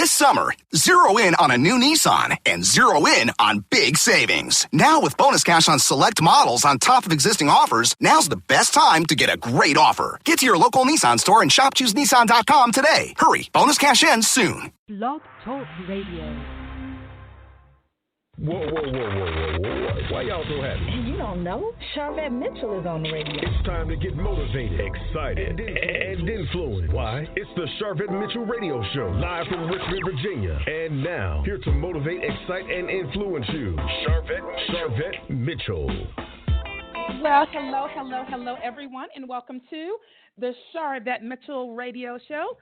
This summer, zero in on a new Nissan and zero in on big savings. Now with bonus cash on select models on top of existing offers, now's the best time to get a great offer. Get to your local Nissan store and shop ChooseNissan.com today. Hurry, bonus cash ends soon. Blog Talk Radio. Whoa. Why y'all so happy? You don't know? Sharvette Mitchell is on the radio. It's time to get motivated, excited, and influenced. Why? It's the Sharvette Mitchell Radio Show, live from Richmond, Virginia. And now, here to motivate, excite, and influence you, Sharvette Mitchell. Well, hello, everyone, and welcome to the Sharvette Mitchell Radio Show,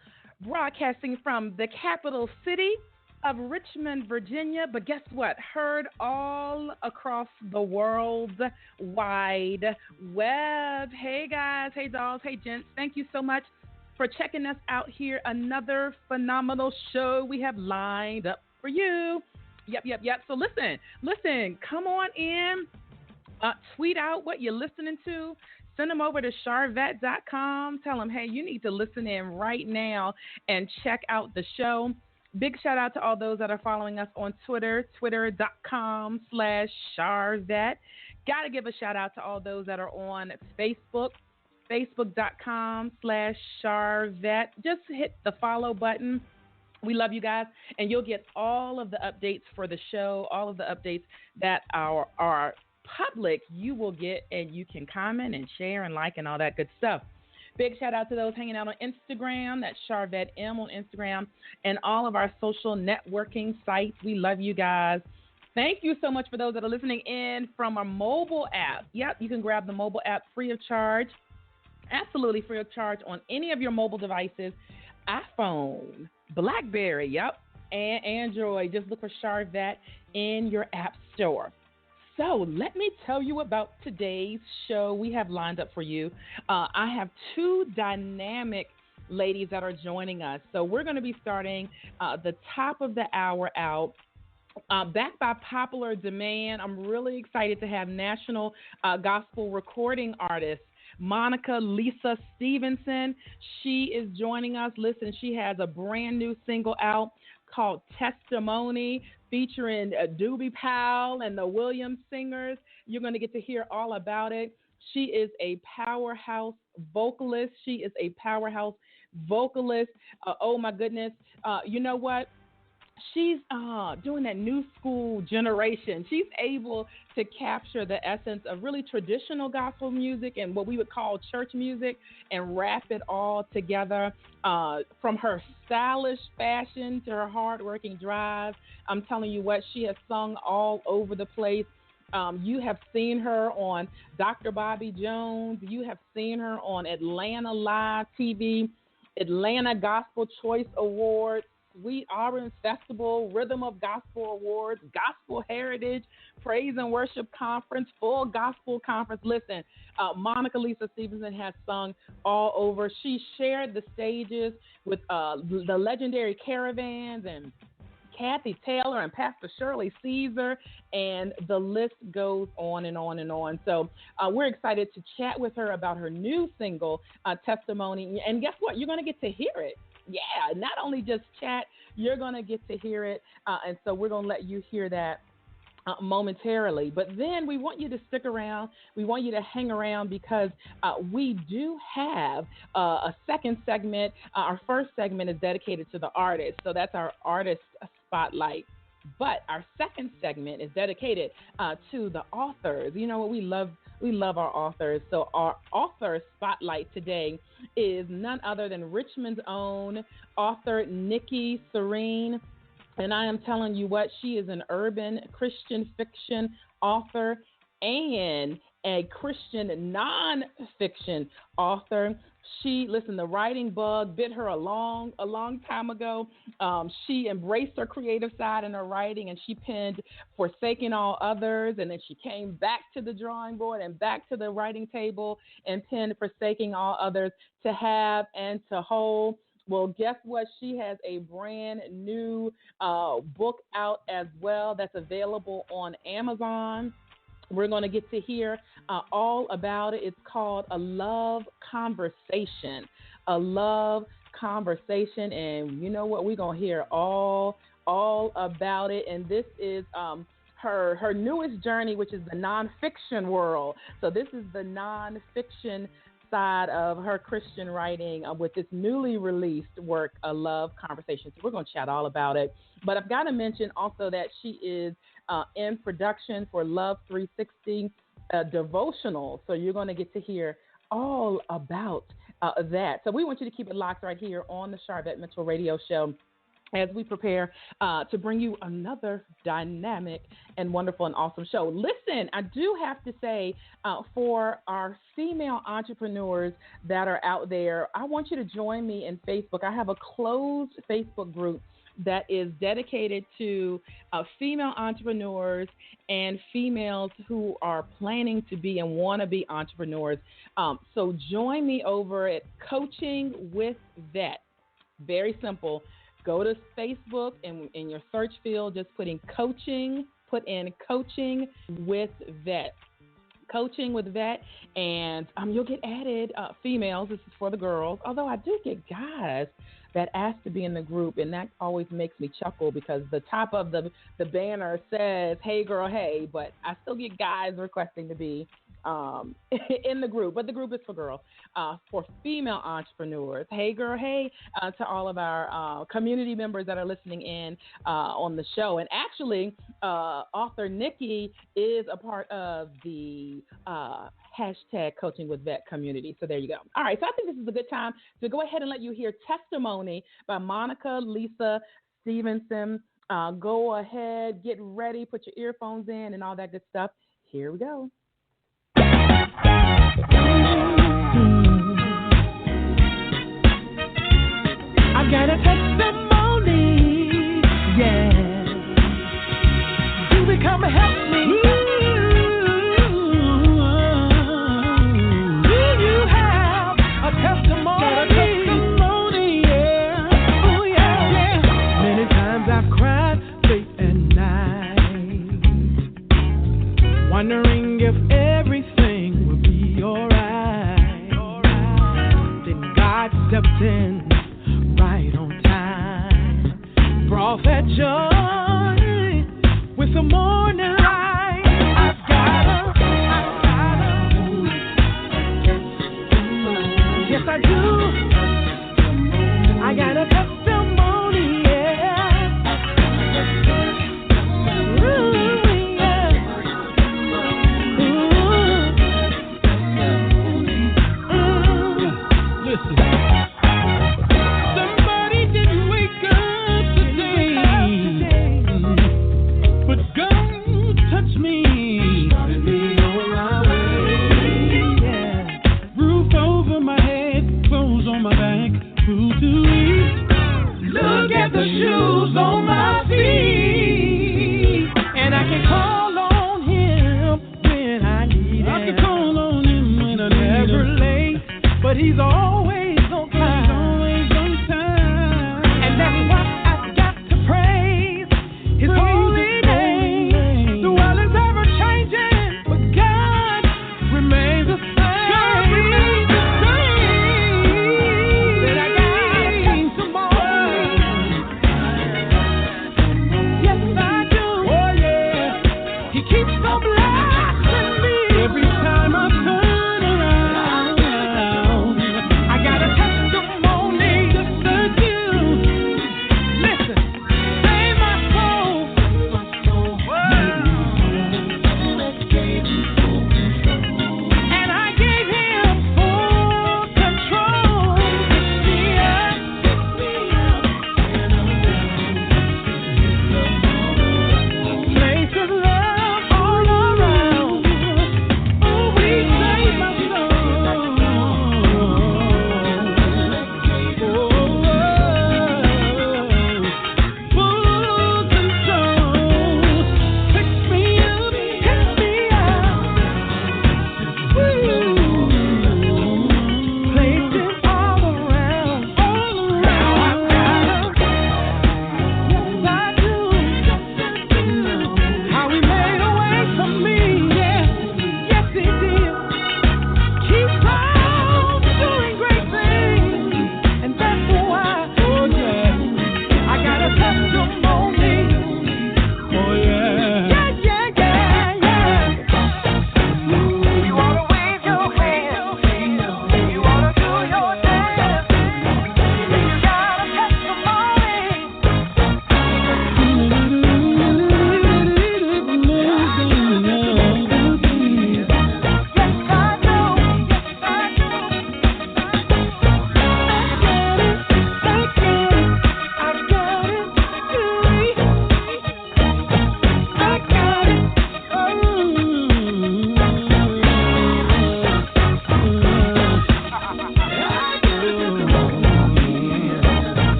broadcasting from the capital city of Richmond, Virginia, but guess what? Heard all across the world wide web. Hey guys, hey dolls, hey gents, thank you so much for checking us out here. Another phenomenal show we have lined up for you. Yep. So listen, come on in, tweet out what you're listening to. Send them over to Sharvette.com. Tell them, hey, you need to listen in right now and check out the show. Big shout out to all those that are following us on Twitter, twitter.com/Sharvette. Got to give a shout out to all those that are on Facebook, facebook.com/Sharvette. Just hit the follow button. We love you guys, and you'll get all of the updates for the show, all of the updates that are public, you will get, and you can comment and share and like and all that good stuff. Big shout out to those hanging out on Instagram. That's Sharvette M on Instagram and all of our social networking sites. We love you guys. Thank you so much for those that are listening in from our mobile app. Yep, you can grab the mobile app free of charge, absolutely free of charge on any of your mobile devices, iPhone, BlackBerry, yep, and Android. Just look for Sharvette in your app store. So let me tell you about today's show we have lined up for you. I have two dynamic ladies that are joining us. So we're going to be starting the top of the hour out. Backed by popular demand, I'm really excited to have national gospel recording artist Monica Lisa Stevenson. She is joining us. Listen, she has a brand new single out called Testimony, featuring Doobie Powell and the Williams Singers. You're going to get to hear all about it. She is a powerhouse vocalist. Oh, my goodness. You know what? She's doing that new school generation. She's able to capture the essence of really traditional gospel music and what we would call church music and wrap it all together, from her stylish fashion to her hardworking drive. I'm telling you what, she has sung all over the place. You have seen her on Dr. Bobby Jones. You have seen her on Atlanta Live TV, Atlanta Gospel Choice Awards, Sweet Auburn Festival, Rhythm of Gospel Awards, Gospel Heritage, Praise and Worship Conference, Full Gospel Conference. Listen, Monica Lisa Stevenson has sung all over. She shared the stages with the legendary Caravans and Kathy Taylor and Pastor Shirley Caesar, and the list goes on and on and on. So we're excited to chat with her about her new single, Testimony. And guess what? You're going to get to hear it. Yeah, not only just chat, you're going to get to hear it. And so we're going to let you hear that momentarily. But then we want you to stick around. We want you to hang around because we do have a second segment. Our first segment is dedicated to the artist. So that's our artist spotlight. But our second segment is dedicated to the authors. You know what? We love our authors. So our author spotlight today is none other than Richmond's own author, Nikki Serene. And I am telling you what, she is an urban Christian fiction author and a Christian nonfiction author. The writing bug bit her a long time ago. She embraced her creative side in her writing, and she penned Forsaking All Others, and then she came back to the drawing board and back to the writing table and penned Forsaking All Others, To Have and to Hold. Well, guess what? She has a brand new book out as well that's available on Amazon. We're going to get to hear all about it. It's called A Love Conversation. A Love conversation, and you know what? We're going to hear all about it. And this is her newest journey, which is the nonfiction world. So this is the nonfiction side of her Christian writing with this newly released work, A Love Conversation. So we're going to chat all about it. But I've got to mention also that she is in production for Love 360 devotional. So you're going to get to hear all about that. So we want you to keep it locked right here on the Sharvette Mitchell Radio Show as we prepare to bring you another dynamic and wonderful and awesome show. Listen, I do have to say, for our female entrepreneurs that are out there, I want you to join me in Facebook. I have a closed Facebook group that is dedicated to female entrepreneurs and females who are planning to be and want to be entrepreneurs. So join me over at Coaching with Vet. Very simple. Go to Facebook and in your search field, just put in Coaching with Vet. Coaching with Vet, and you'll get added females. This is for the girls, although I do get guys that ask to be in the group, and that always makes me chuckle because the top of the banner says, "Hey girl, hey," but I still get guys requesting to be in the group, but the group is for girls, for female entrepreneurs. Hey girl, hey, to all of our community members that are listening in on the show. And actually, author Nikki is a part of the hashtag Coaching with Vet community. So there you go. All right, so I think this is a good time to go ahead and let you hear testimony by Monica Lisa Stevenson. Go ahead, get ready, put your earphones in and all that good stuff. Here we go. I got a testimony, yeah. You become a help me. Do you have a testimony? Got a testimony, yeah. Oh yeah, yeah. Many times I've cried late at night, wondering if everything would be alright. Then God stepped in right on time, brought that joy with the morning light. I've got yes I do. I got a testimony, yeah. Ooh, yeah. Listen. Somebody didn't wake up today, but God touched me. Started me on my way. Yeah. Roof over my head, clothes on my back, food to eat. Look at the shoes on my feet, and I can call on Him when I need Him. I can call on Him when I'm never late, but He's always on time. And that's why I've got to praise His holy name. The world is ever changing, but God remains the same. God remains the same. That I got a testimony. Yes, I do. Oh yeah. He keeps on blessing me. Every time I turn around, I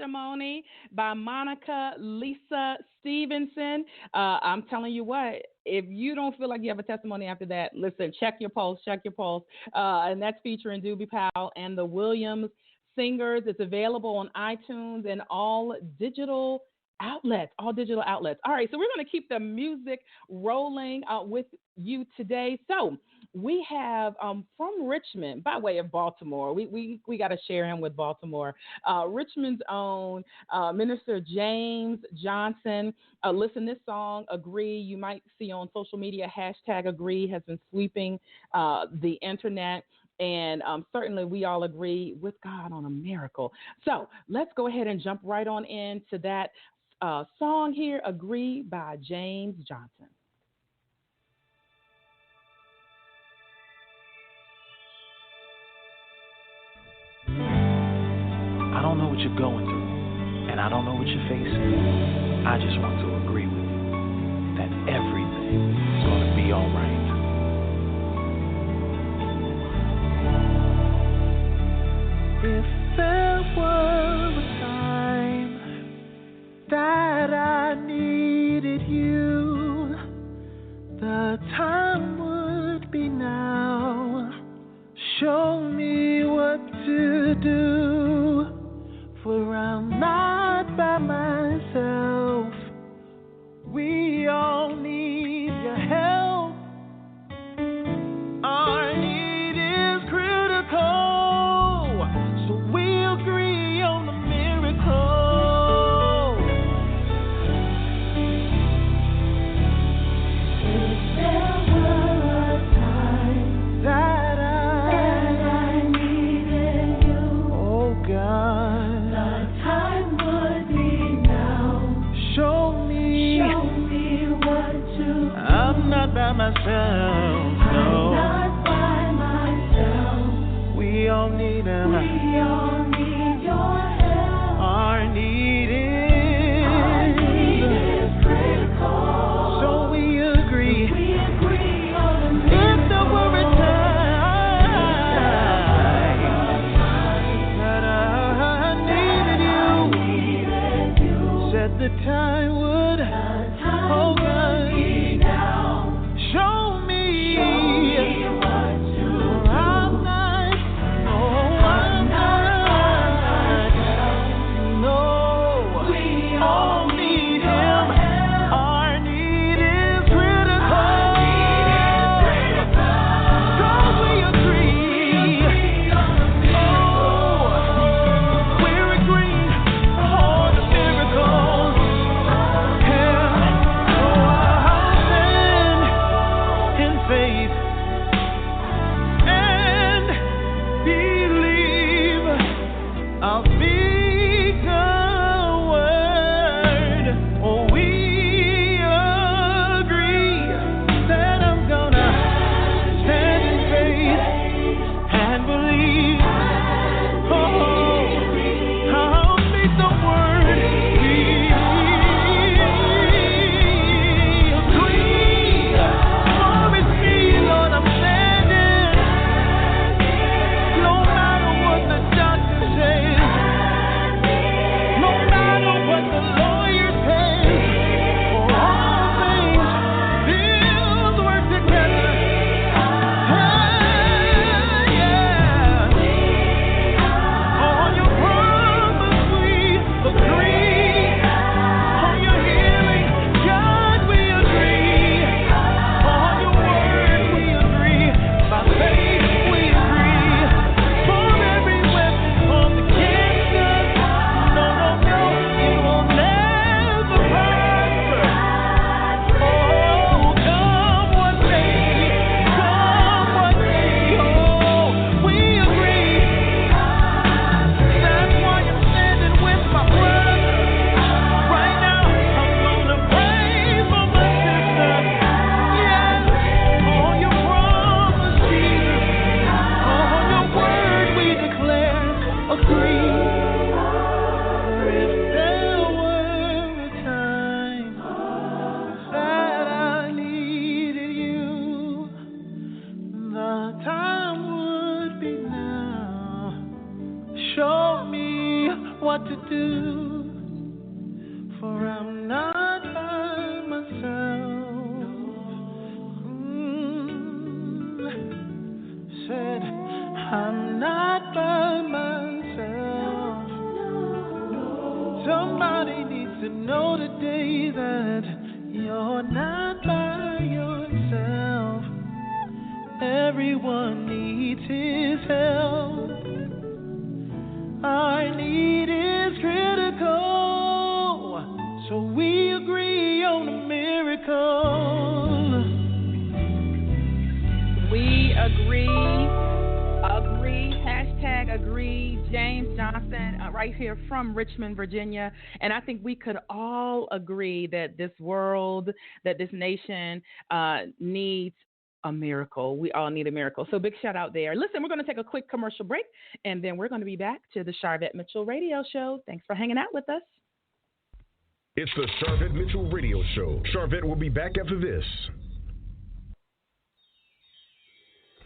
Testimony by Monica Lisa Stevenson. I'm telling you what, if you don't feel like you have a testimony after that, listen, check your pulse. And that's featuring Doobie Powell and the Williams Singers. It's available on iTunes and all digital outlets. All right, so we're going to keep the music rolling with you today. So we have from Richmond, by way of Baltimore, we got to share him with Baltimore, Richmond's own Minister James Johnson. Listen, this song, Agree, you might see on social media, hashtag Agree has been sweeping the internet. And certainly we all agree with God on a miracle. So let's go ahead and jump right on into that song here, Agree by James Johnson. I don't know what you're going through, and I don't know what you're facing. I just want to agree with you that everything is going to be all right. If there were a time that I needed you, the time would be now. Show me what to do, for I'm not by myself. We all need your help. Our need is critical, so we agree on the miracle. If there were a time that I needed you, oh God, the time would be what to do, for I'm not by myself. Said I'm not by myself. Somebody needs to know today that you're not by yourself. Everyone needs his help. Our need is critical, so we agree on a miracle. We agree, hashtag agree. James Johnson, right here from Richmond, Virginia. And I think we could all agree that this world, that this nation needs a miracle. We all need a miracle. So big shout out there. Listen, we're going to take a quick commercial break, and then we're going to be back to the Sharvette Mitchell Radio Show. Thanks for hanging out with us. It's the Sharvette Mitchell Radio Show. Sharvette will be back after this.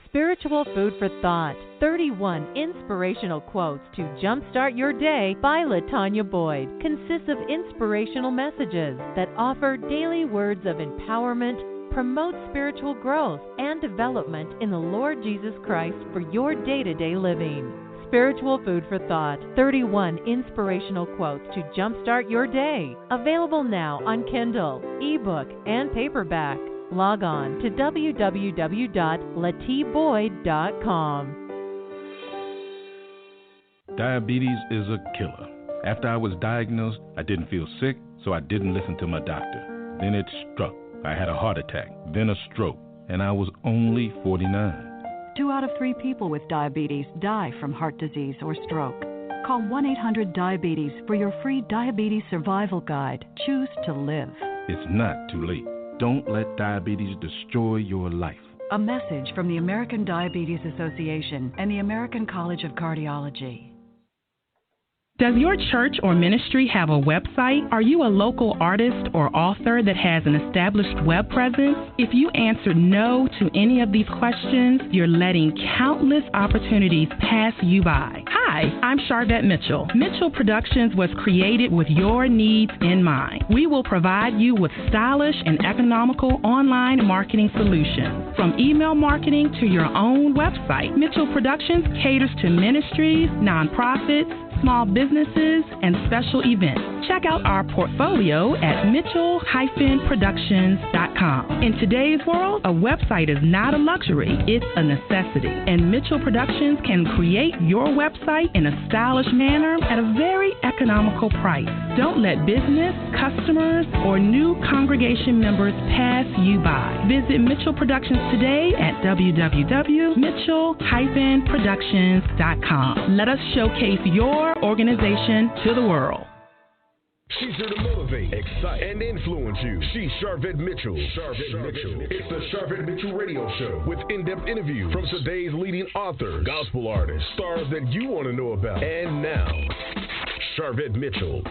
Spiritual Food for Thought, 31 inspirational quotes to jumpstart your day by LaTanya Boyd, consists of inspirational messages that offer daily words of empowerment, promote spiritual growth and development in the Lord Jesus Christ for your day-to-day living. Spiritual Food for Thought, 31 inspirational quotes to jumpstart your day. Available now on Kindle, ebook, and paperback. Log on to www.latboyd.com. Diabetes is a killer. After I was diagnosed, I didn't feel sick, so I didn't listen to my doctor. Then it struck. I had a heart attack, then a stroke, and I was only 49. 2 out of 3 people with diabetes die from heart disease or stroke. Call 1-800-DIABETES for your free diabetes survival guide. Choose to live. It's not too late. Don't let diabetes destroy your life. A message from the American Diabetes Association and the American College of Cardiology. Does your church or ministry have a website? Are you a local artist or author that has an established web presence? If you answered no to any of these questions, you're letting countless opportunities pass you by. Hi, I'm Sharvette Mitchell. Mitchell Productions was created with your needs in mind. We will provide you with stylish and economical online marketing solutions. From email marketing to your own website, Mitchell Productions caters to ministries, nonprofits, small businesses, and special events. Check out our portfolio at mitchell-productions.com. In today's world, a website is not a luxury, it's a necessity. And Mitchell Productions can create your website in a stylish manner at a very economical price. Don't let business, customers, or new congregation members pass you by. Visit Mitchell Productions today at www.mitchell-productions.com. Let us showcase your organization to the world. She's here to motivate, excite, and influence you. She's Sharvette Mitchell. Sharvette Mitchell. It's the Sharvette Mitchell Radio Show with in-depth interviews from today's leading authors, gospel artists, stars that you want to know about. And now, Sharvette Mitchell.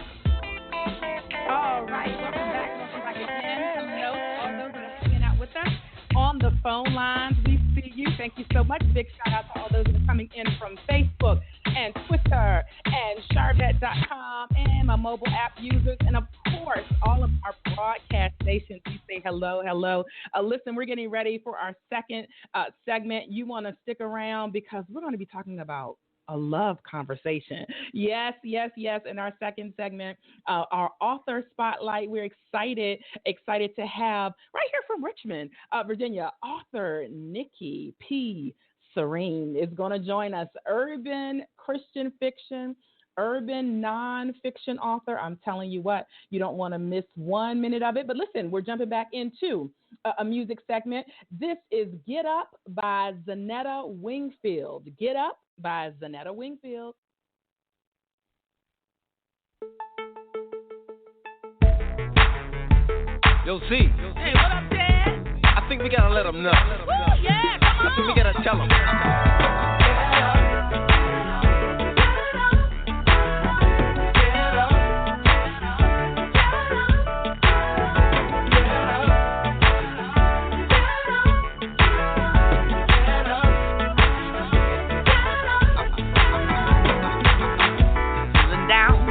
All right, welcome back again. Hello, all those that are hanging out with us on the phone lines. We see you. Thank you so much. Big shout out to all those that are coming in from Facebook and Twitter and Sharvette.com and my mobile app users, and of course all of our broadcast stations. We say hello. Listen, we're getting ready for our second segment. You want to stick around because we're going to be talking about a love conversation. Yes. In our second segment, our author spotlight. We're excited to have right here from Richmond, Virginia, author Nikki P. Serene is going to join us. Urban Christian fiction, urban nonfiction author. I'm telling you what, you don't want to miss 1 minute of it. But listen, we're jumping back into a music segment. This is Get Up by Zanetta Wingfield. Get Up by Zanetta Wingfield. Yo, Z. Hey, what up, Dad? I think we gotta let them know. Woo, yeah, come on. I think we gotta tell them. Down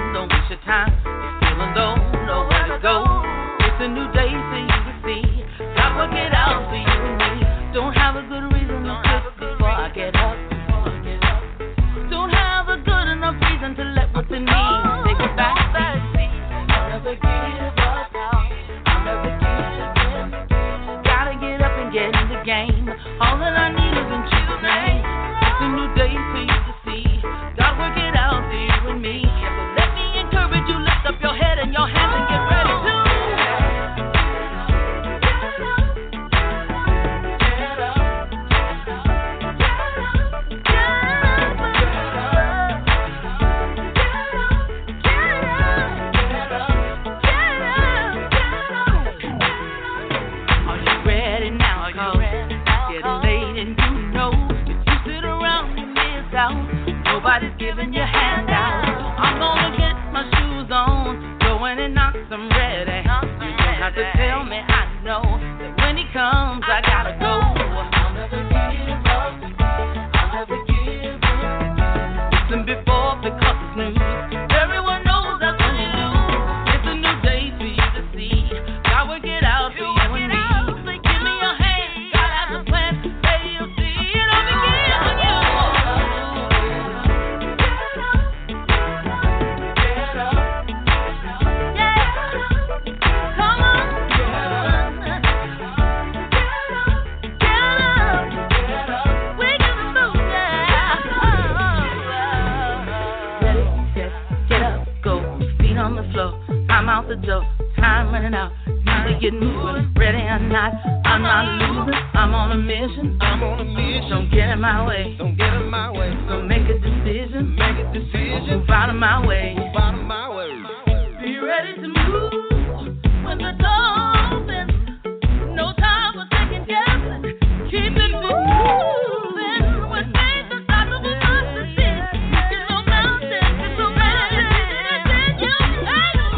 out. Nobody's giving you handouts. I'm gonna get my shoes on, go in and knock some ready. You don't have to tell me, I know that when he comes, I gotta go. I'll never give up. I'll never give up. Listen before because it's news. Everyone knows that's when you lose. It's a new day for you to see. God will get out for you and me. Give me your hand. God has a plan. Baby, you'll see it all begin when you get up. Come on. We gonna move now. Ready, set, get up, go. Feet on the floor. I'm out the door. Time running out. Time to get moving. Ready or not, I'm not losing. I'm on a mission. Don't get in my way. So make a decision. Move out of my way. Be ready to move when the door opens. No time for second guessing. Keep it moving. When things are starting to bust the shit. It's no mountain. It's no mountain. You ain't no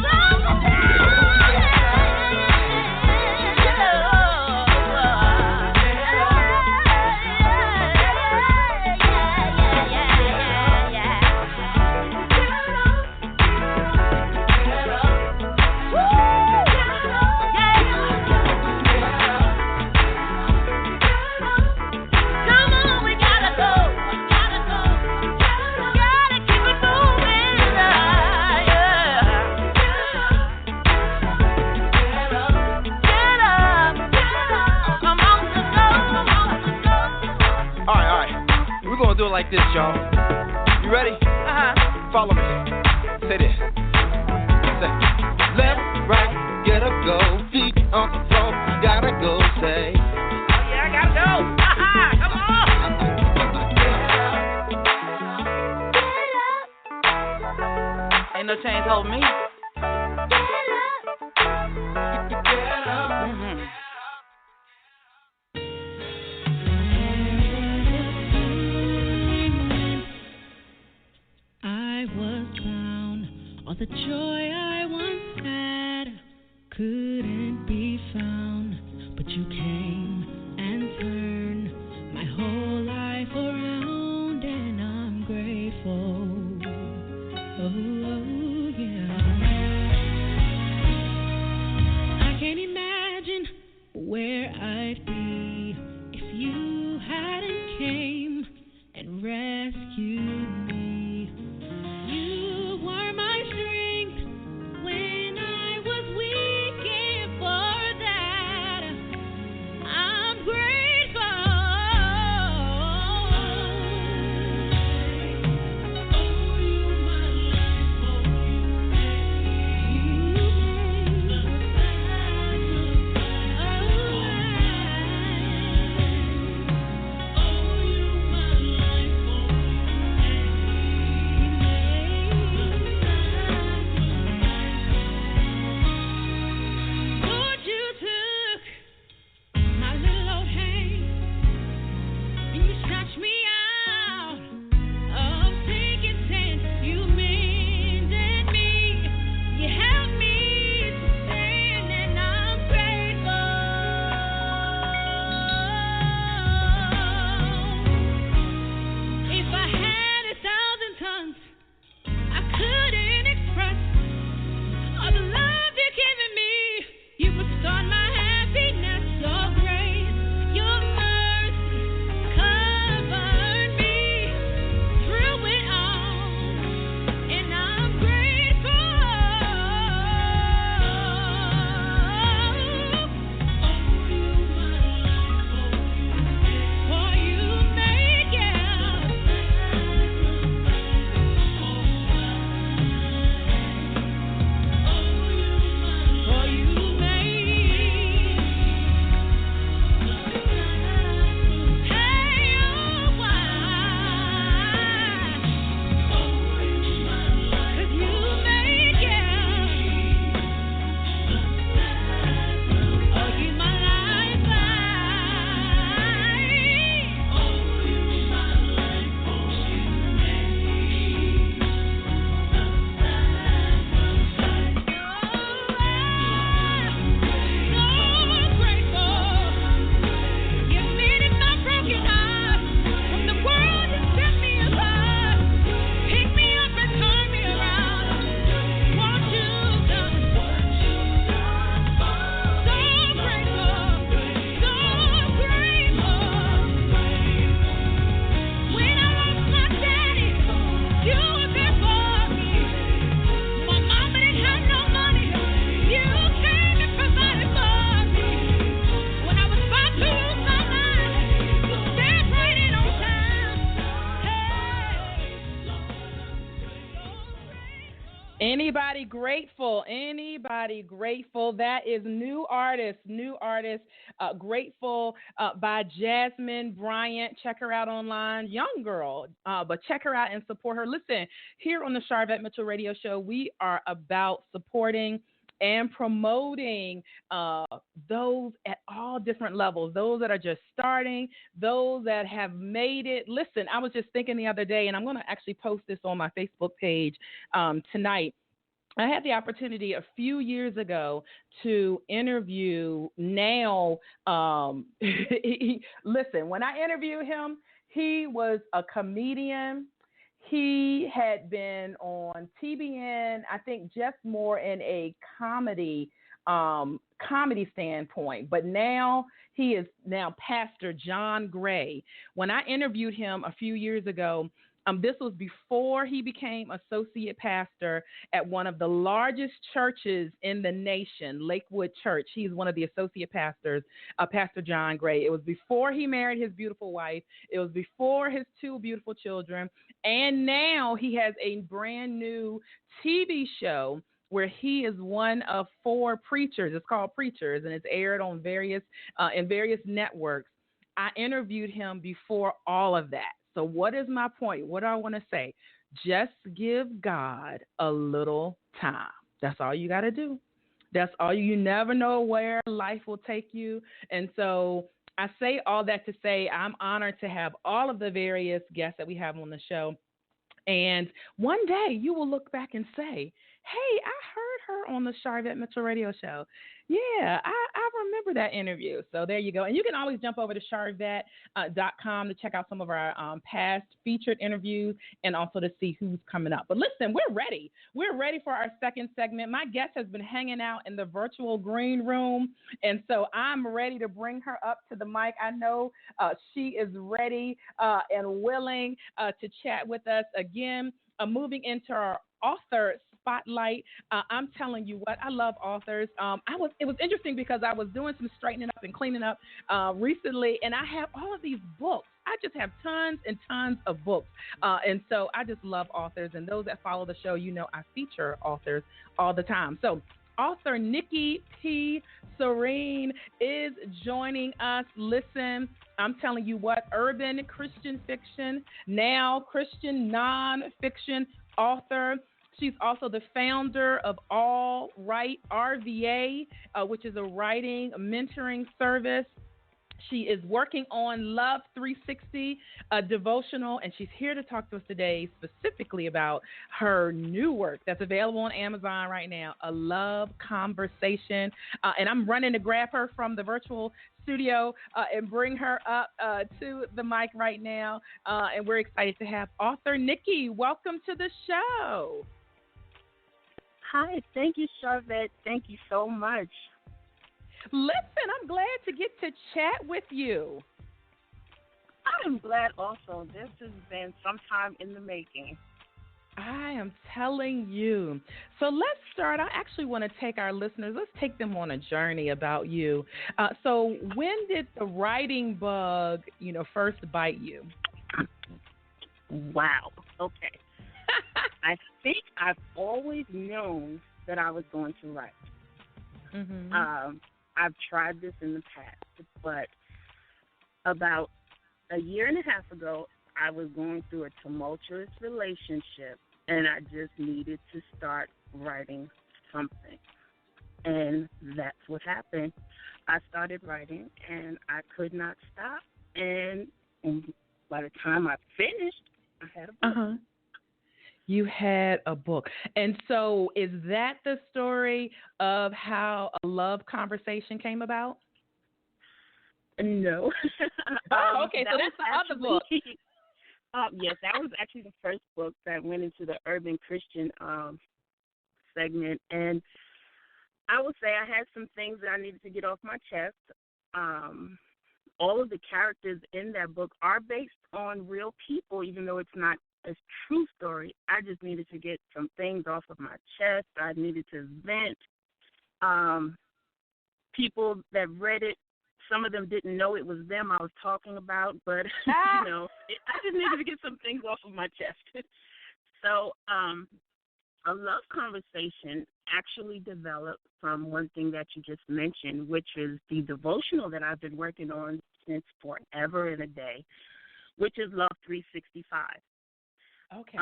Do it like this, y'all. You ready? Follow me. Say this. Say, left, right, get up, go. Feet on the floor, gotta go. Say, oh yeah, I gotta go. Come on. Ain't no chains holding me. All the joy I once had couldn't be found, but you came and turned my whole life around, and I'm grateful. Oh, yeah. I can't imagine where I'd be if you hadn't came and rescued me. You were my strength Anybody grateful? Anybody grateful? That is new artist, Grateful by Jasmine Bryant. Check her out online. Young girl, but check her out and support her. Listen, here on the Sharvette Mitchell Radio Show, we are about supporting and promoting those at all different levels, those that are just starting, those that have made it. Listen, I was just thinking the other day, and I'm going to actually post this on my Facebook page tonight. I had the opportunity a few years ago to interview now. Listen, when I interviewed him, he was a comedian. He had been on TBN, I think just more in a comedy standpoint, but now he is now Pastor John Gray. When I interviewed him a few years ago, this was before he became associate pastor at one of the largest churches in the nation, Lakewood Church. He's one of the associate pastors, Pastor John Gray. It was before he married his beautiful wife. It was before his 2 beautiful children. And now he has a brand new TV show where he is one of 4 preachers. It's called Preachers, and it's aired on various networks. I interviewed him before all of that. So what is my point? What do I want to say? Just give God a little time. That's all you got to do. That's all. You never know where life will take you. And so I say all that to say I'm honored to have all of the various guests that we have on the show. And one day you will look back and say, hey, I heard her on the Sharvette Mitchell Radio Show. Yeah, I remember that interview. So there you go. And you can always jump over to Sharvette.com to check out some of our past featured interviews and also to see who's coming up. But listen, we're ready. We're ready for our second segment. My guest has been hanging out in the virtual green room, and so I'm ready to bring her up to the mic. I know she is ready and willing to chat with us again. Moving into our author spotlight. I'm telling you what, I love authors. It was interesting because I was doing some straightening up and cleaning up recently, and I have all of these books. I just have tons and tons of books. And so I just love authors. And those that follow the show, you know I feature authors all the time. So author Nikki P. Serene is joining us. Listen, I'm telling you what, urban Christian fiction, now Christian nonfiction author. She's also the founder of All Right RVA, which is a writing mentoring service. She is working on Love 360, a devotional, and she's here to talk to us today specifically about her new work that's available on Amazon right now, A Love Conversation. And I'm running to grab her from the virtual studio and bring her up to the mic right now. And we're excited to have author Nikki. Welcome to the show. Hi, thank you, Sharvette. Thank you so much. Listen, I'm glad to get to chat with you. I'm glad also. This has been some time in the making. I am telling you. So let's start. I actually want to take our listeners, let's take them on a journey about you. So when did the writing bug, first bite you? Wow. Okay. I think I've always known that I was going to write. Mm-hmm. I've tried this in the past, but about a year and a half ago, I was going through a tumultuous relationship, and I just needed to start writing something. And that's what happened. I started writing, and I could not stop. And by the time I finished, I had a book. Uh-huh. You had a book. And so is that the story of how A Love Conversation came about? No. Okay. So that's the other book. Yes, that was actually the first book that went into the urban Christian segment. And I would say I had some things that I needed to get off my chest. All of the characters in that book are based on real people, even though it's not a true story. I just needed to get some things off of my chest. I needed to vent. People that read it, some of them didn't know it was them I was talking about, but, I just needed to get some things off of my chest. So a love conversation actually developed from one thing that you just mentioned, which is the devotional that I've been working on since forever and a day, which is Love 365. Okay.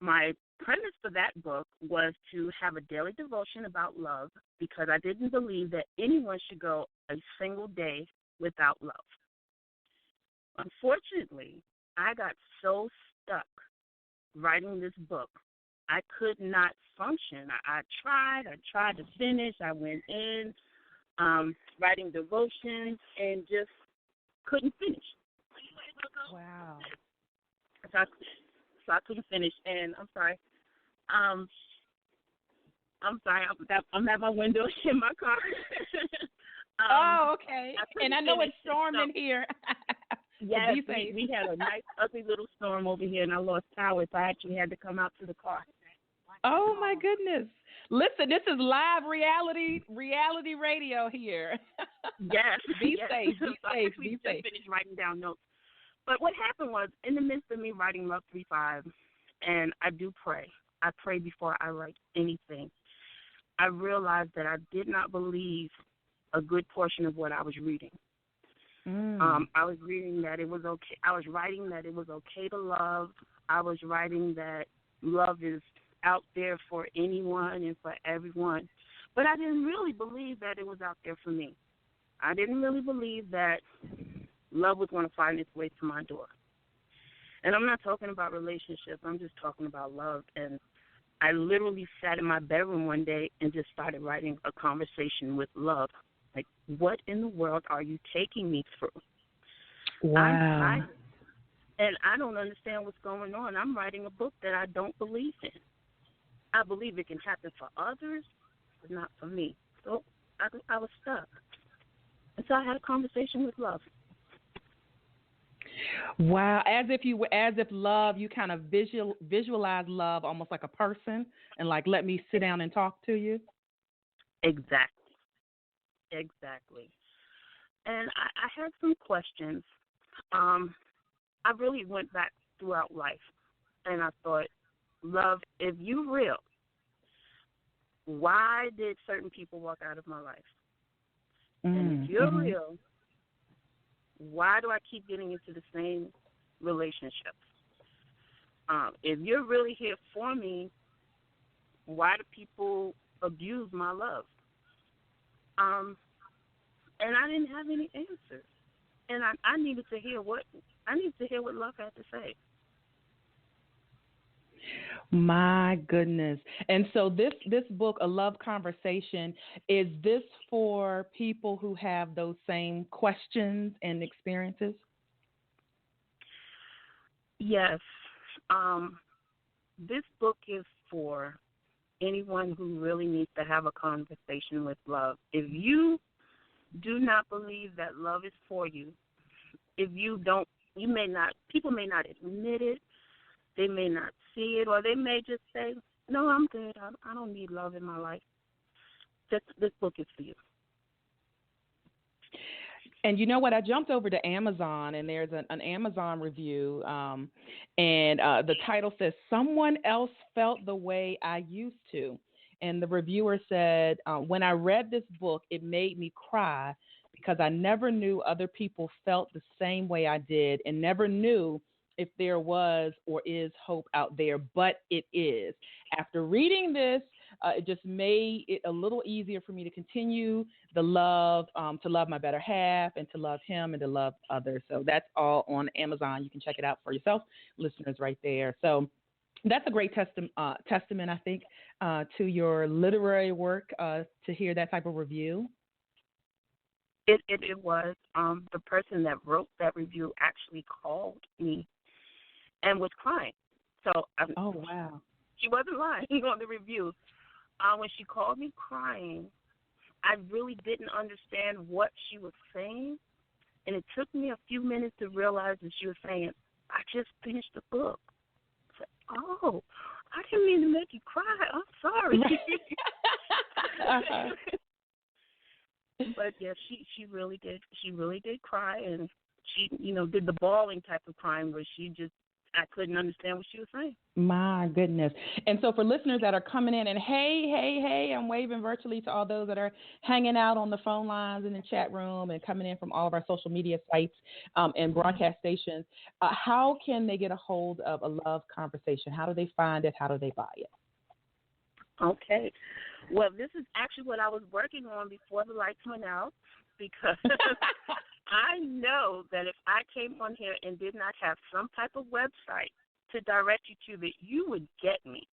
My premise for that book was to have a daily devotion about love because I didn't believe that anyone should go a single day without love. Unfortunately, I got so stuck writing this book, I could not function. I tried to finish. I went in writing devotions and just couldn't finish. Wow. So I couldn't finish, and I'm sorry. I'm at my window in my car. Okay. And I know it's storming here. Yes, we had a nice, ugly little storm over here, and I lost power, so I actually had to come out to the car. Oh, my goodness. Listen, this is live reality radio here. Yes. Be yes. safe. Be So safe. I Be just safe. finished writing down notes. But what happened was, in the midst of me writing Love 3.5, and I do pray. I pray before I write anything. I realized that I did not believe a good portion of what I was reading. I was reading that it was okay. I was writing that it was okay to love. I was writing that love is out there for anyone and for everyone. But I didn't really believe that it was out there for me. I didn't really believe that love was going to find its way to my door. And I'm not talking about relationships. I'm just talking about love. And I literally sat in my bedroom one day and just started writing a conversation with love. Like, what in the world are you taking me through? Wow. I'm tired, and I don't understand what's going on. I'm writing a book that I don't believe in. I believe it can happen for others, but not for me. So I was stuck. And so I had a conversation with love. Wow, as if love, you kind of visualize love almost like a person, and like, let me sit down and talk to you. Exactly. And I had some questions. I really went back throughout life, and I thought, love, if you're real, why did certain people walk out of my life? And if you're real, why do I keep getting into the same relationships? If you're really here for me, why do people abuse my love? And I didn't have any answers. And I needed to hear what love had to say. My goodness. And so this book, A Love Conversation, is this for people who have those same questions and experiences? Yes. This book is for anyone who really needs to have a conversation with love. If you do not believe that love is for you, if you don't, people may not admit it, they may not see it, or they may just say, no, I'm good, I don't need love in my life. This book is for you. And you know what? I jumped over to Amazon, and there's an Amazon review, and the title says, "Someone Else Felt the Way I Used to." And the reviewer said, when I read this book, it made me cry because I never knew other people felt the same way I did and never knew if there was or is hope out there, but it is. After reading this, it just made it a little easier for me to continue the love, to love my better half and to love him and to love others. So that's all on Amazon. You can check it out for yourself, listeners, right there. So that's a great testament, I think, to your literary work, to hear that type of review. It was. The person that wrote that review actually called me and was crying. So oh, wow. She wasn't lying on the review. When she called me crying, I really didn't understand what she was saying, and it took me a few minutes to realize that she was saying, I just finished the book. I said, oh, I didn't mean to make you cry. I'm sorry. But, yeah, she really did. She really did cry, and she, did the bawling type of crying where she just I couldn't understand what she was saying. My goodness. And so for listeners that are coming in and hey, I'm waving virtually to all those that are hanging out on the phone lines in the chat room and coming in from all of our social media sites and broadcast stations. How can they get a hold of A Love Conversation? How do they find it? How do they buy it? Okay. Well, this is actually what I was working on before the lights went out, because I know that if I came on here and did not have some type of website to direct you to, that you would get me.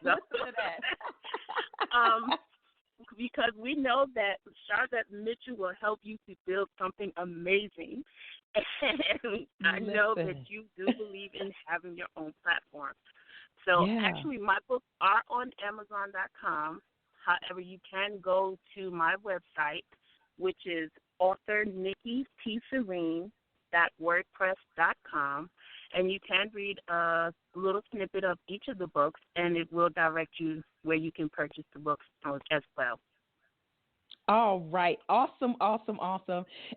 Listen to that. Because we know that Sharvette Mitchell will help you to build something amazing. And I know that you do believe in having your own platform. So actually my books are on Amazon.com. However, you can go to my website, which is author Nikki T. Serene.wordpress.com, and you can read a little snippet of each of the books, and it will direct you where you can purchase the books as well. All right. Awesome.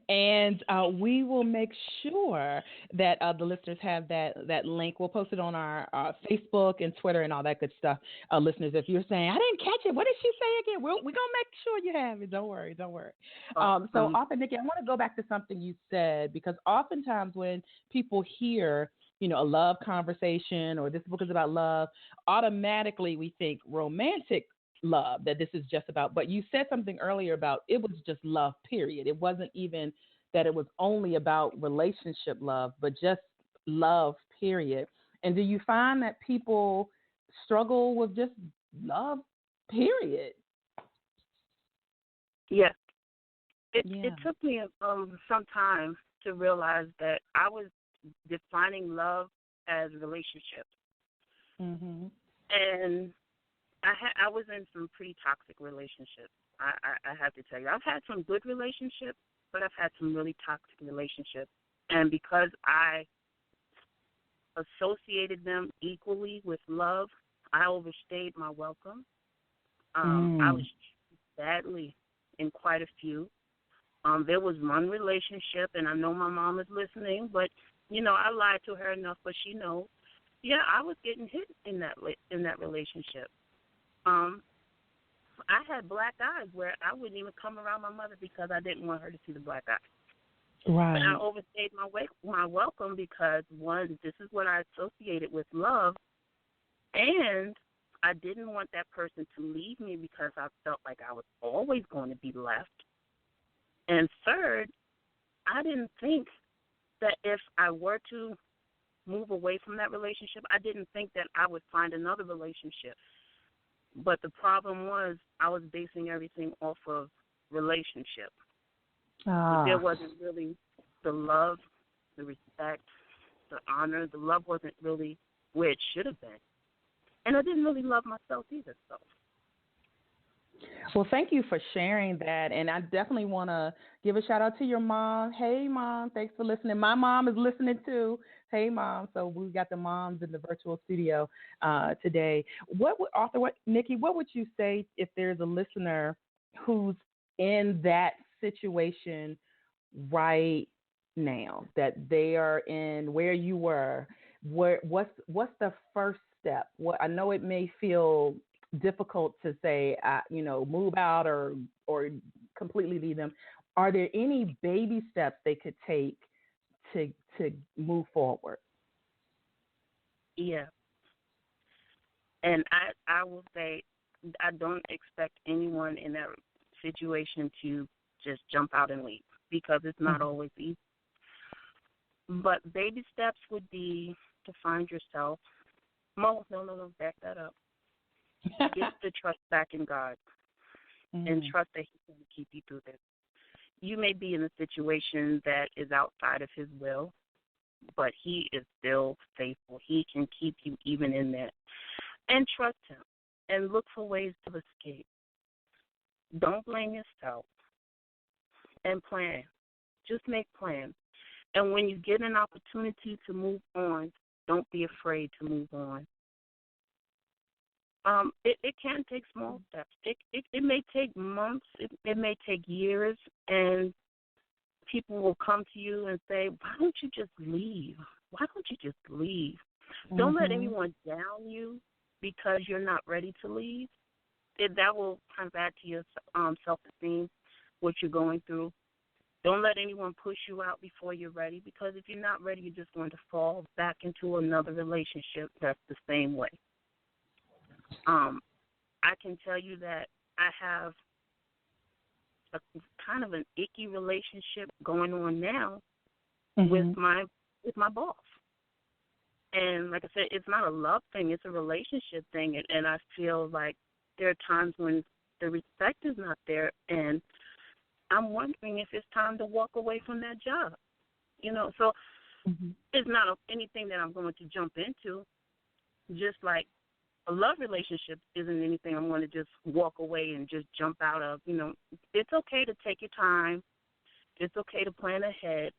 And we will make sure that the listeners have that link. We'll post it on our Facebook and Twitter and all that good stuff. Listeners, if you're saying, I didn't catch it, what did she say again? We're going to make sure you have it. Don't worry. So, Author Nikki, I want to go back to something you said, because oftentimes when people hear, A love conversation or this book is about love, automatically we think romantic love, that this is just about, but you said something earlier about it was just love, period. It wasn't even that it was only about relationship love, but just love, period. And do you find that people struggle with just love, period? Yes. It took me some time to realize that I was defining love as relationships. Mm-hmm. And I was in some pretty toxic relationships. I have to tell you. I've had some good relationships, but I've had some really toxic relationships. And because I associated them equally with love, I overstayed my welcome. I was treated badly in quite a few. There was one relationship, and I know my mom is listening, but, I lied to her enough, but she knows. Yeah, I was getting hit in that relationship. I had black eyes where I wouldn't even come around my mother because I didn't want her to see the black eyes. Right. But I overstayed my welcome because, one, this is what I associated with love, and I didn't want that person to leave me because I felt like I was always going to be left. And third, I didn't think that if I were to move away from that relationship, I didn't think that I would find another relationship. But the problem was I was basing everything off of relationship. But there wasn't really the love, the respect, the honor. The love wasn't really where it should have been. And I didn't really love myself either. So. Well, thank you for sharing that. And I definitely want to give a shout out to your mom. Hey, Mom, thanks for listening. My mom is listening too. Hey, Mom. So we got the moms in the virtual studio today. Nikki, what would you say if there's a listener who's in that situation right now, that they are in where you were? What's the first step? I know it may feel difficult to say, move out or completely leave them. Are there any baby steps they could take to move forward? Yeah. And I will say I don't expect anyone in that situation to just jump out and leave, because it's not always easy. But baby steps would be to find yourself. No, back that up. Get the trust back in God and trust that He's going to keep you through this. You may be in a situation that is outside of His will, but He is still faithful. He can keep you even in that. And trust Him and look for ways to escape. Don't blame yourself, and plan. Just make plans. And when you get an opportunity to move on, don't be afraid to move on. It can take small steps. It may take months. It may take years, and people will come to you and say, why don't you just leave? why don't you just leave? Don't let anyone down you because you're not ready to leave. That will come back to your self-esteem, what you're going through. Don't let anyone push you out before you're ready, because if you're not ready, you're just going to fall back into another relationship that's the same way. I can tell you that I have a kind of an icky relationship going on now with my boss. And like I said, it's not a love thing, it's a relationship thing. And I feel like there are times when the respect is not there, and I'm wondering if it's time to walk away from that job. So it's not anything that I'm going to jump into. Just like a love relationship isn't anything I'm going to just walk away and just jump out of. It's okay to take your time. It's okay to plan ahead.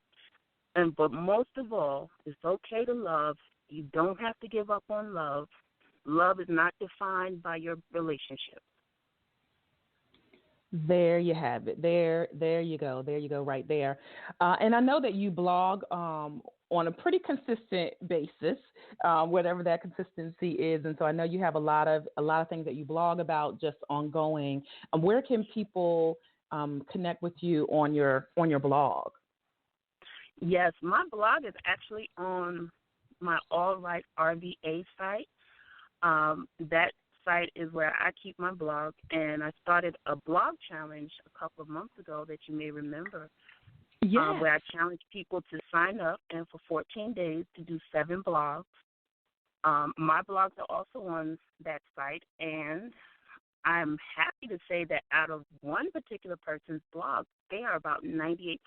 But most of all, it's okay to love. You don't have to give up on love. Love is not defined by your relationship. There you have it. There you go. There you go right there. And I know that you blog on a pretty consistent basis, whatever that consistency is. And so I know you have a lot of things that you blog about just ongoing. Where can people connect with you on your blog? Yes, my blog is actually on my All Right RVA site. That site is where I keep my blog, and I started a blog challenge a couple of months ago that you may remember, where I challenged people to sign up and for 14 days to do 7 blogs. My blogs are also on that site, and I'm happy to say that out of one particular person's blog, they are about 98%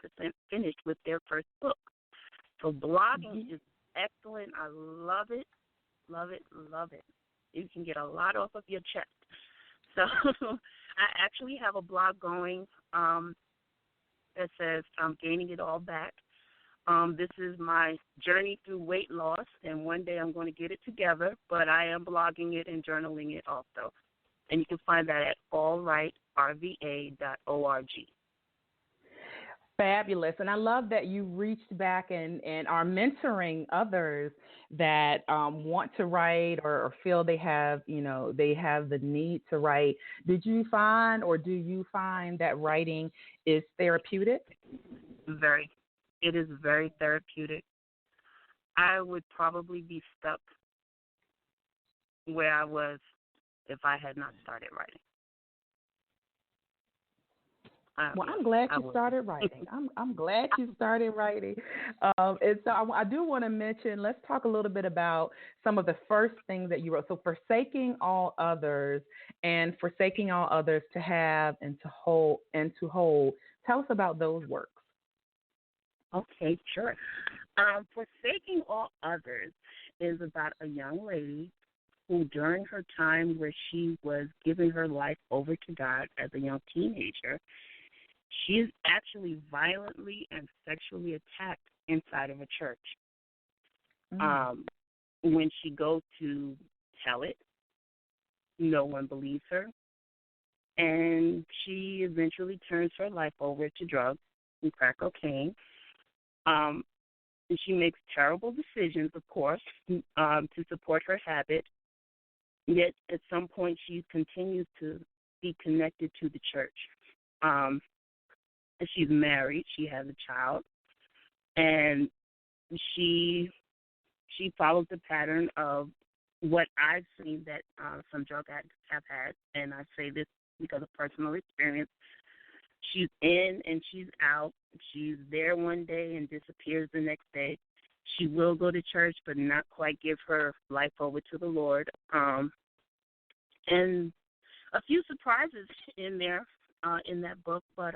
finished with their first book. So blogging is excellent. I love it, love it, love it. You can get a lot off of your chest. So I actually have a blog going that says I'm gaining it all back. This is my journey through weight loss, and one day I'm going to get it together, but I am blogging it and journaling it also. And you can find that at allrightrva.org. Fabulous. And I love that you reached back and are mentoring others that want to write or feel they have the need to write. Do you find that writing is therapeutic? Very. It is very therapeutic. I would probably be stuck where I was if I had not started writing. I'm glad you started writing. I'm glad you started writing. And so I do want to mention, let's talk a little bit about some of the first things that you wrote. So forsaking all others to have and to hold. Tell us about those works. Okay, sure. Forsaking all others is about a young lady who, during her time where she was giving her life over to God as a young teenager, she is actually violently and sexually attacked inside of a church. When she goes to tell it, no one believes her, and she eventually turns her life over to drugs and crack cocaine. And she makes terrible decisions, of course, to support her habit, yet at some point she continues to be connected to the church. She's married. She has a child, and she follows the pattern of what I've seen that some drug addicts have had, and I say this because of personal experience. She's in and she's out. She's there one day and disappears the next day. She will go to church, but not quite give her life over to the Lord. And a few surprises in there. In that book, but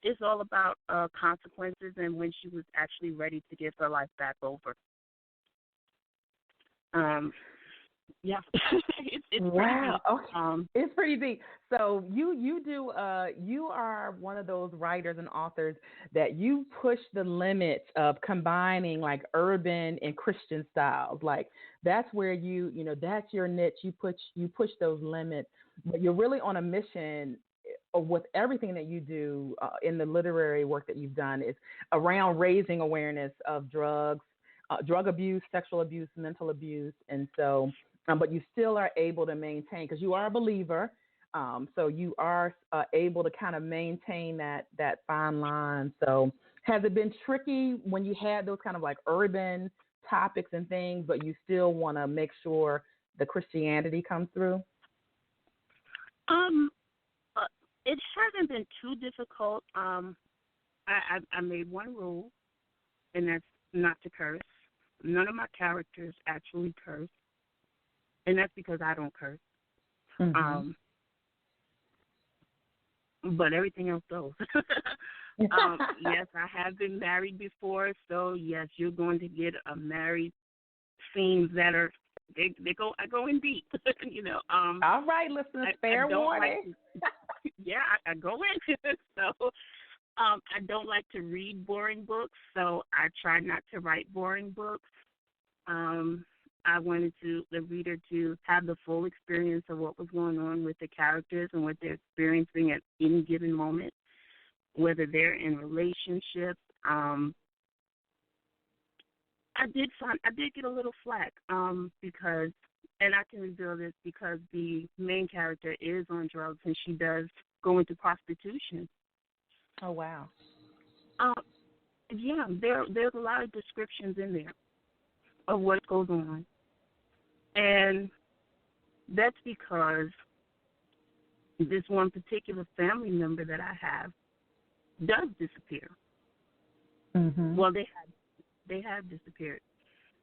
it's all about consequences and when she was actually ready to give her life back over. Yeah, it's wow. Pretty deep. Okay. It's pretty deep. So you are one of those writers and authors that you push the limits of combining like urban and Christian styles. Like that's where that's your niche. You push those limits, but you're really on a mission with everything that you do in the literary work that you've done is around raising awareness of drugs, drug abuse, sexual abuse, mental abuse, and so, but you still are able to maintain because you are a believer. So you are able to kind of maintain that fine line. So has it been tricky when you had those kind of like urban topics and things, but you still want to make sure the Christianity comes through? It hasn't been too difficult. I made one rule, and that's not to curse. None of my characters actually curse, and that's because I don't curse. Mm-hmm. But everything else goes. Yes, I have been married before, so yes, you're going to get a married scenes that are they go I go in deep. All right, listeners, fair warning. I go in. So I don't like to read boring books, so I try not to write boring books. I wanted the reader to have the full experience of what was going on with the characters and what they're experiencing at any given moment, whether they're in relationships. I did get a little flack because, and I can reveal this because the main character is on drugs and she does go into prostitution. Oh, wow. Yeah, there's a lot of descriptions in there of what goes on. And that's because this one particular family member that I have does disappear. Mm-hmm. Well, they have disappeared.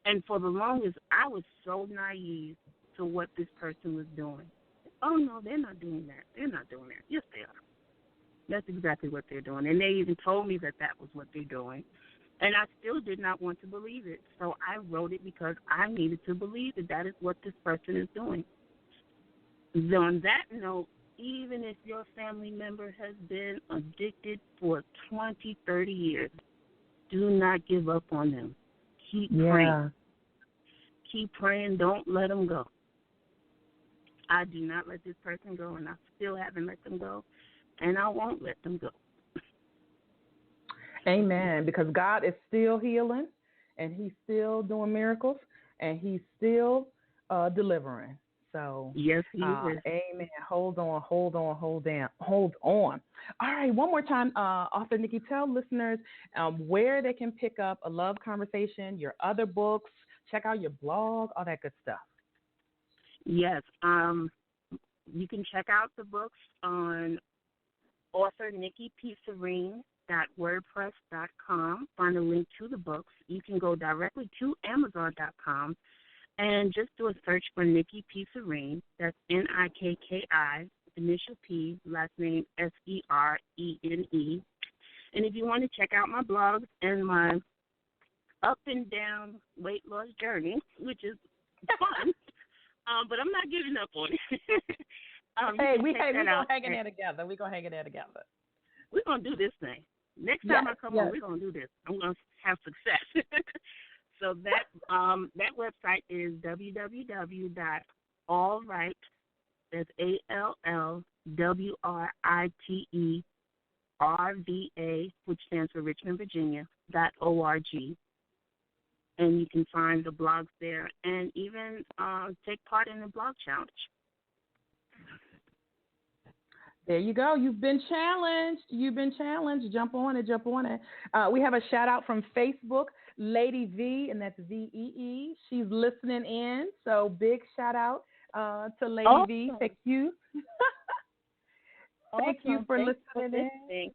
And for the longest, I was so naive to what this person was doing. Oh, no, they're not doing that. They're not doing that. Yes, they are. That's exactly what they're doing. And they even told me that was what they're doing. And I still did not want to believe it. So I wrote it because I needed to believe that is what this person is doing. On that note, even if your family member has been addicted for 20, 30 years, do not give up on them. Keep praying. Keep praying. Don't let them go. I do not let this person go, and I still haven't let them go, and I won't let them go. Amen. Because God is still healing, and He's still doing miracles, and He's still delivering. So yes, He is. Amen. Hold on. All right, one more time, author Nikki, tell listeners where they can pick up A Love Conversation, your other books, check out your blog, all that good stuff. Yes, you can check out the books on author Nikki P. Serene .wordpress.com. Find a link to the books. You can go directly to Amazon.com and just do a search for Nikki P. Serene. That's Nikki, initial P, last name Serene. And if you want to check out my blogs and my up and down weight loss journey, which is fun, but I'm not giving up on it. We're going to hang in there together. We're going to do this thing. Next time I come on, we're going to do this. I'm going to have success. So that website is www.allright, that's ALLWRITERVA, which stands for Richmond, Virginia, .org. And you can find the blogs there and even take part in the blog challenge. There you go. You've been challenged. Jump on it. We have a shout out from Facebook, Lady V, and that's VEE. She's listening in. So big shout out to Lady V. Thank you. Thank you for listening in.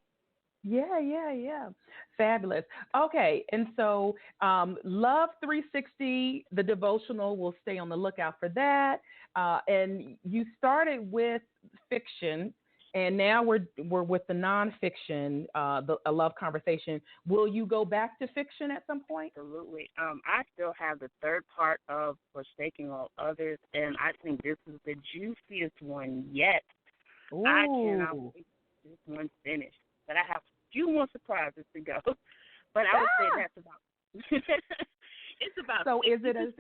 Yeah. Fabulous. Okay. And so Love 360, the devotional, will stay on the lookout for that. And you started with fiction. And now we're with the nonfiction, A Love Conversation. Will you go back to fiction at some point? Absolutely. I still have the third part of Forsaking All Others, and I think this is the juiciest one yet. Ooh. I cannot wait to this one finished. But I have a few more surprises to go. But I would say that's about it's about. So is it a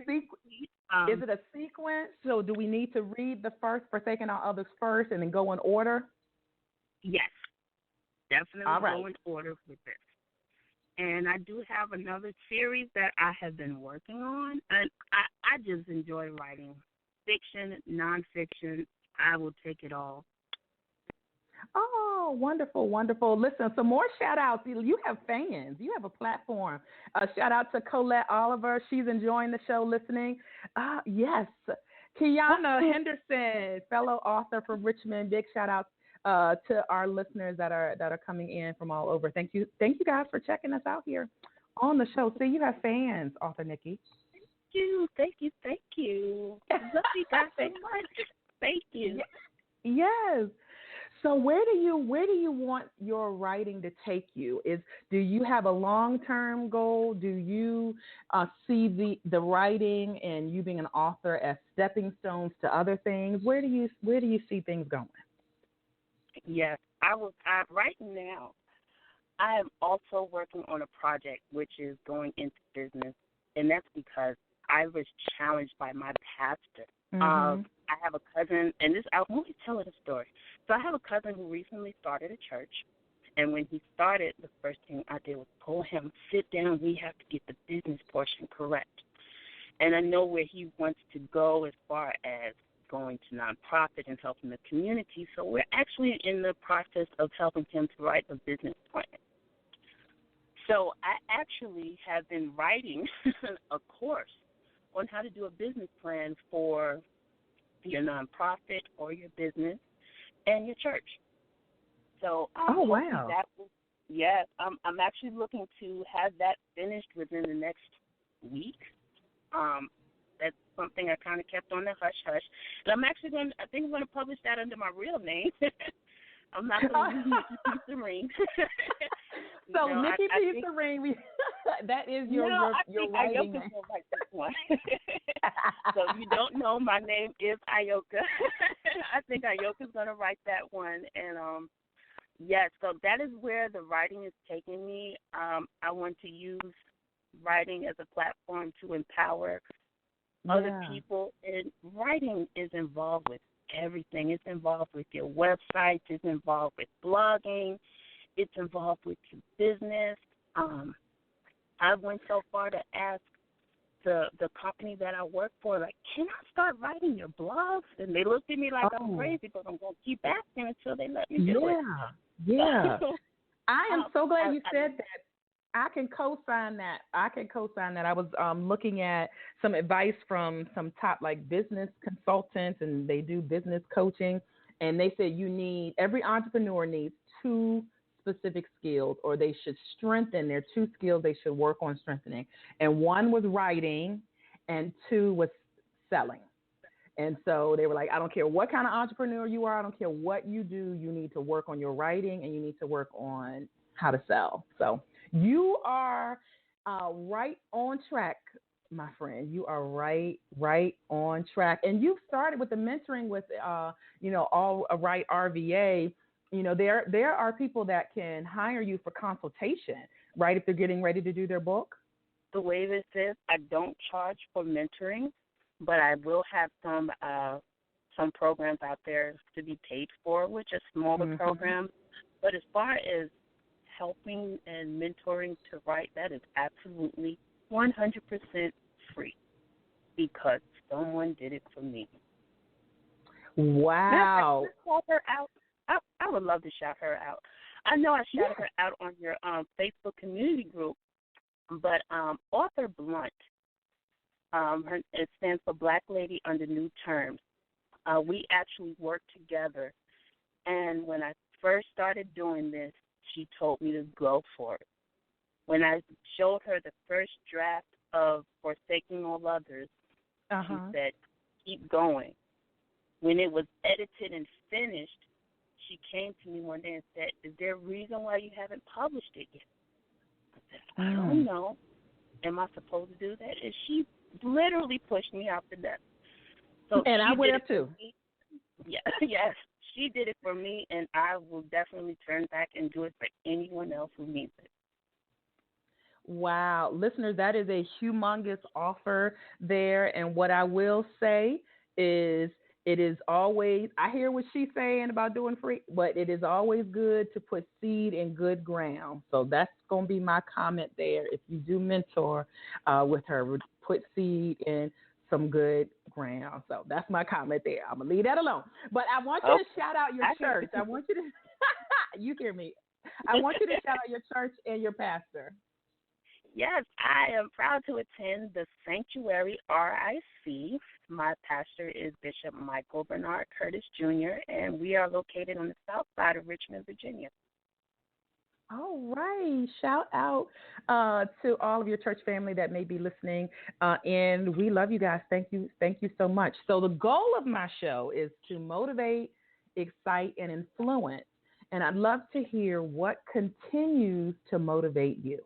is it a sequence? So do we need to read the first Forsaking All Others first and then go in order? Yes, definitely all right. Go in order with this. And I do have another series that I have been working on. And I just enjoy writing fiction, nonfiction. I will take it all. Oh, wonderful, wonderful. Listen, some more shout outs. You have fans. You have a platform. Shout out to Colette Oliver. She's enjoying the show, listening. Yes. Kiana Henderson, fellow author from Richmond. Big shout out to our listeners that are coming in from all over. Thank you guys for checking us out here on the show. See, you have fans, author Nikki. Thank you. Love you guys so much. Thank you. Yes. So where do you want your writing to take you? Do you have a long-term goal? Do you see the writing and you being an author as stepping stones to other things? Where do you see things going? Yes, right now, I am also working on a project which is going into business, and that's because I was challenged by my pastor. I have a cousin, and I'm only telling a story. So I have a cousin who recently started a church, and when he started, the first thing I did was pull him, sit down, we have to get the business portion correct. And I know where he wants to go as far as going to nonprofit and helping the community. So we're actually in the process of helping him to write a business plan. So I actually have been writing a course on how to do a business plan for your nonprofit or your business and your church. So wow. Yes, I'm actually looking to have that finished within the next week. That's something I kind of kept on the hush-hush. And I'm going to publish that under my real name. I'm not going to use Nikki P. Serene. So Nikki P. Serene, that is your writing name. Will write this one. So if you don't know, my name is Ayoka. I think Ayoka's going to write that one. And, so that is where the writing is taking me. I want to use writing as a platform to empower other people. And writing is involved with everything. It's involved with your website. It's involved with blogging. It's involved with your business. I went so far to ask the company that I work for, like, can I start writing your blogs? And they looked at me like I'm crazy, but I'm going to keep asking until they let me do it. Yeah. I am so glad you said that. I can co-sign that. I was looking at some advice from some top business consultants, and they do business coaching. And they said every entrepreneur needs 2 specific skills, or they should strengthen their 2 skills they should work on strengthening. And 1 was writing, and 2 was selling. And so they were like, I don't care what kind of entrepreneur you are. I don't care what you do. You need to work on your writing, and you need to work on how to sell. So you are right on track, my friend. You are right on track. And you've started with the mentoring with, All Right RVA. There are people that can hire you for consultation, right, if they're getting ready to do their book. The way this is, I don't charge for mentoring, but I will have some programs out there to be paid for, which are smaller programs. But as far as helping and mentoring to write, that is absolutely 100% free because someone did it for me. Wow. Shout her out. I would love to shout her out. I know I shouted her out on your Facebook community group, but Author Blunt, it stands for Black Lady Under New Terms. We actually worked together, and when I first started doing this, she told me to go for it. When I showed her the first draft of Forsaking All Others, she said, keep going. When it was edited and finished, she came to me one day and said, is there a reason why you haven't published it yet? I said, I don't know. Am I supposed to do that? And she literally pushed me out the desk. So and I would have too. Yes, she did it for me, and I will definitely turn back and do it for anyone else who needs it. Wow. Listeners, that is a humongous offer there. And what I will say is it is always, I hear what she's saying about doing free, but it is always good to put seed in good ground. So that's going to be my comment there. If you do mentor with her, put seed in some good ground. So that's my comment there. I'm going to leave that alone. But I want you to shout out your church. I want you to, you hear me. I want you to shout out your church and your pastor. Yes, I am proud to attend the Sanctuary RIC. My pastor is Bishop Michael Bernard Curtis Jr., and we are located on the south side of Richmond, Virginia. All right. Shout out to all of your church family that may be listening. And we love you guys. Thank you. Thank you so much. So the goal of my show is to motivate, excite, and influence. And I'd love to hear what continues to motivate you.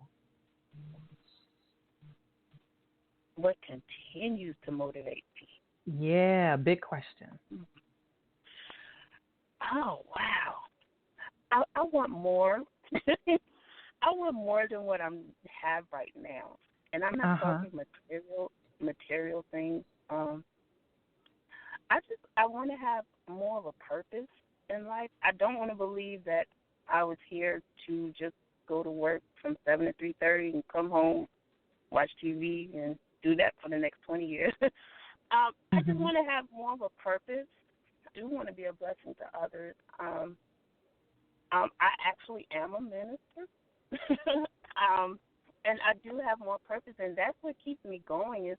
What continues to motivate me? Yeah, big question. Oh, wow. I want more. I want more than what I have right now. And I'm not talking material things. I want to have more of a purpose in life. I don't want to believe that I was here to just go to work from 7 to 3:30 and come home, watch TV, and do that for the next 20 years. I just want to have more of a purpose. I do want to be a blessing to others. I actually am a minister, and I do have more purpose, and that's what keeps me going. Is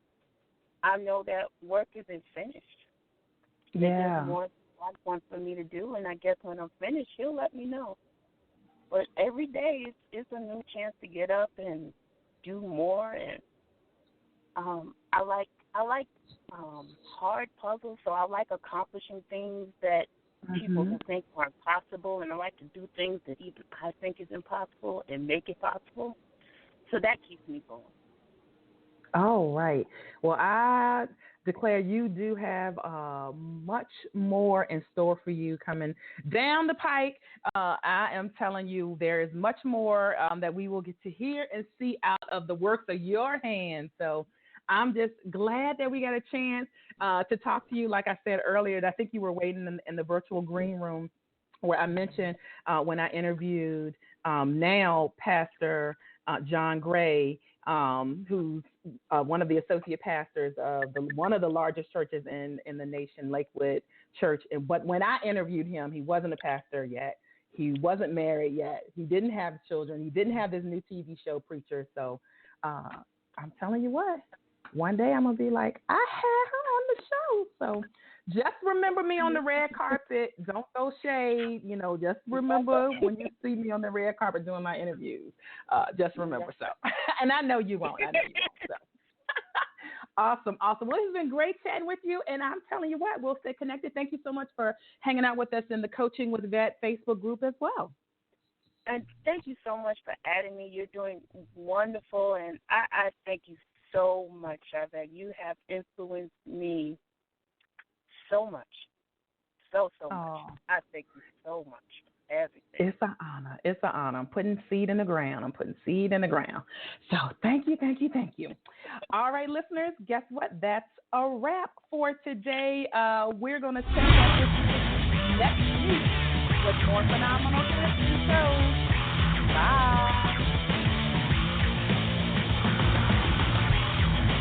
I know that work isn't finished. There's more God wants for me to do, and I guess when I'm finished, He'll let me know. But every day it's a new chance to get up and do more, and I like hard puzzles, so I like accomplishing things that people who think are impossible, and I like to do things that even I think is impossible and make it possible. So that keeps me going. All right. Well, I declare you do have much more in store for you coming down the pike. I am telling you, there is much more that we will get to hear and see out of the works of your hands. So I'm just glad that we got a chance to talk to you. Like I said earlier, I think you were waiting in the virtual green room where I mentioned when I interviewed now Pastor John Gray, who's one of the associate pastors of one of the largest churches in the nation, Lakewood Church. But when I interviewed him, he wasn't a pastor yet. He wasn't married yet. He didn't have children. He didn't have this new TV show, Preacher. So I'm telling you what, one day I'm going to be like, I had her on the show. So just remember me on the red carpet. Don't throw shade. Just remember when you see me on the red carpet doing my interviews. Just remember so. And I know you won't. So. Awesome. Well, it's been great chatting with you. And I'm telling you what, we'll stay connected. Thank you so much for hanging out with us in the Coaching with Vet Facebook group as well. And thank you so much for adding me. You're doing wonderful. And I thank you so much, Sharvette. You have influenced me so much. So much. I thank you so much. Everything. It's an honor. I'm putting seed in the ground. So thank you. All right, listeners, guess what? That's a wrap for today. We're going to check out this next week with more phenomenal tips and shows. Bye.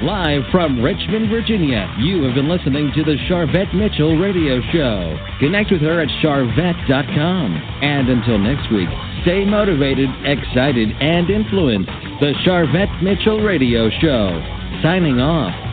Live from Richmond, Virginia, you have been listening to the Sharvette Mitchell Radio Show. Connect with her at Sharvette.com. And until next week, stay motivated, excited, and influenced. The Sharvette Mitchell Radio Show. Signing off.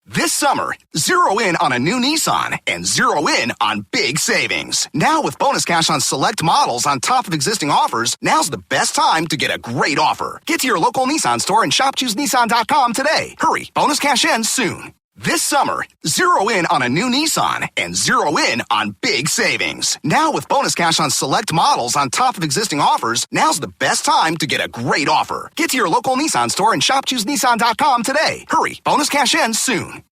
This summer, zero in on a new Nissan and zero in on big savings. Now with bonus cash on select models on top of existing offers, now's the best time to get a great offer. Get to your local Nissan store and shop ChooseNissan.com today. Hurry, bonus cash ends soon. This summer, zero in on a new Nissan and zero in on big savings. Now with bonus cash on select models on top of existing offers, now's the best time to get a great offer. Get to your local Nissan store and shop ChooseNissan.com today. Hurry, bonus cash ends soon.